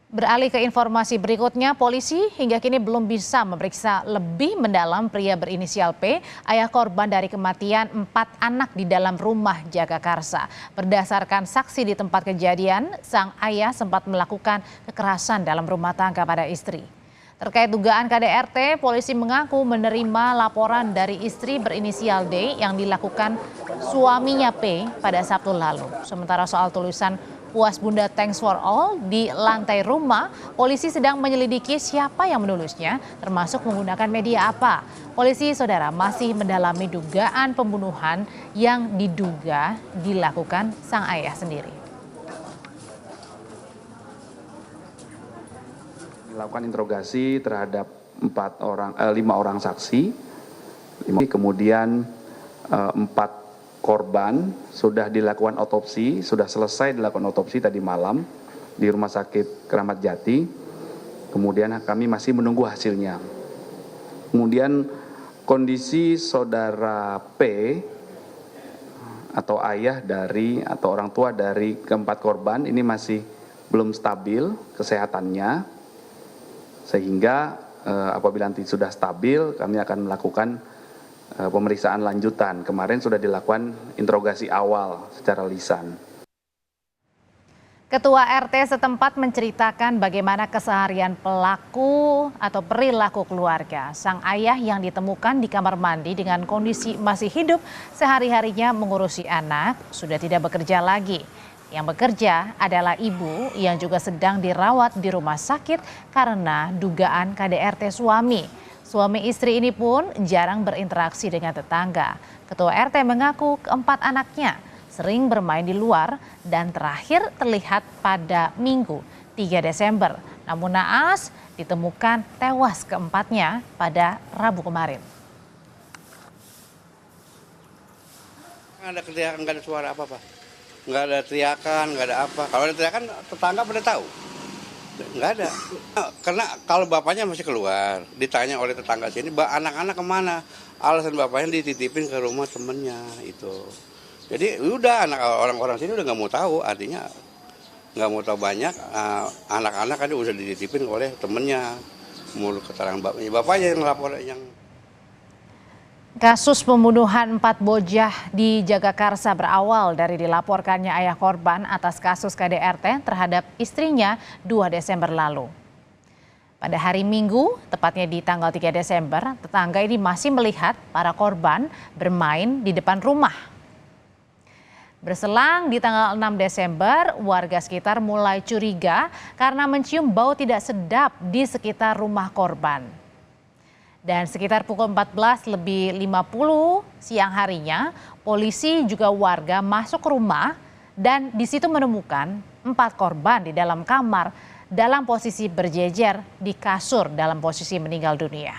Beralih ke informasi berikutnya, polisi hingga kini belum bisa memeriksa lebih mendalam pria berinisial P, ayah korban dari kematian 4 anak di dalam rumah Jagakarsa. Berdasarkan saksi di tempat kejadian, sang ayah sempat melakukan kekerasan dalam rumah tangga pada istri. Terkait dugaan KDRT, polisi mengaku menerima laporan dari istri berinisial D yang dilakukan suaminya P pada Sabtu lalu. Sementara soal tulisan "Puas Bunda Thanks for All" di lantai rumah, polisi sedang menyelidiki siapa yang menulisnya, termasuk menggunakan media apa. Polisi, saudara, masih mendalami dugaan pembunuhan yang diduga dilakukan sang ayah sendiri. Melakukan interogasi terhadap 5 orang saksi, kemudian 4 korban sudah dilakukan otopsi, sudah selesai dilakukan otopsi tadi malam di Rumah Sakit Keramat Jati. Kemudian kami masih menunggu hasilnya. Kemudian kondisi saudara P atau ayah dari atau orang tua dari keempat korban ini masih belum stabil kesehatannya, sehingga apabila nanti sudah stabil kami akan melakukan pemeriksaan lanjutan. Kemarin sudah dilakukan interogasi awal secara lisan. Ketua RT setempat menceritakan bagaimana keseharian pelaku atau perilaku keluarga. Sang ayah yang ditemukan di kamar mandi dengan kondisi masih hidup, sehari-harinya mengurusi anak, sudah tidak bekerja lagi. Yang bekerja adalah ibu yang juga sedang dirawat di rumah sakit karena dugaan KDRT suami. Suami istri ini pun jarang berinteraksi dengan tetangga. Ketua RT mengaku keempat anaknya sering bermain di luar dan terakhir terlihat pada Minggu 3 Desember. Namun naas ditemukan tewas keempatnya pada Rabu kemarin. Nggak ada teriakan, nggak ada suara apa-apa. Nggak ada teriakan, nggak ada apa. Kalau ada teriakan tetangga pada tahu. Nggak ada. Karena kalau bapaknya masih keluar, ditanya oleh tetangga sini, anak-anak kemana? Alasan bapaknya dititipin ke rumah temennya itu. Jadi udah orang-orang sini udah nggak mau tahu, artinya nggak mau tahu banyak. Anak-anak kan udah dititipin oleh temennya. Menurut keterangan bapaknya yang lapor yang. Kasus pembunuhan 4 bocah di Jagakarsa berawal dari dilaporkannya ayah korban atas kasus KDRT terhadap istrinya 2 Desember lalu. Pada hari Minggu, tepatnya di tanggal 3 Desember, tetangga ini masih melihat para korban bermain di depan rumah. Berselang di tanggal 6 Desember, warga sekitar mulai curiga karena mencium bau tidak sedap di sekitar rumah korban. Dan sekitar pukul 14.50 siang harinya, polisi juga warga masuk ke rumah dan di situ menemukan 4 korban di dalam kamar dalam posisi berjejer di kasur dalam posisi meninggal dunia.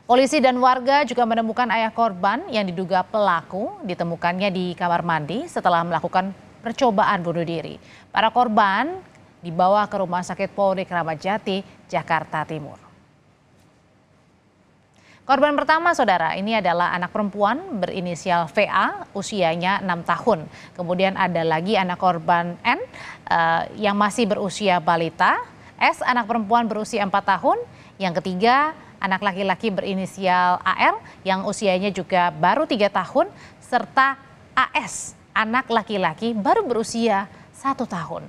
Polisi dan warga juga menemukan ayah korban yang diduga pelaku ditemukannya di kamar mandi setelah melakukan percobaan bunuh diri. Para korban dibawa ke Rumah Sakit Polri Keramat Jati, Jakarta Timur. Korban pertama, saudara, ini adalah anak perempuan berinisial VA, usianya 6 tahun. Kemudian ada lagi anak korban N yang masih berusia balita, S anak perempuan berusia 4 tahun, yang ketiga anak laki-laki berinisial AR yang usianya juga baru 3 tahun, serta AS anak laki-laki baru berusia 1 tahun.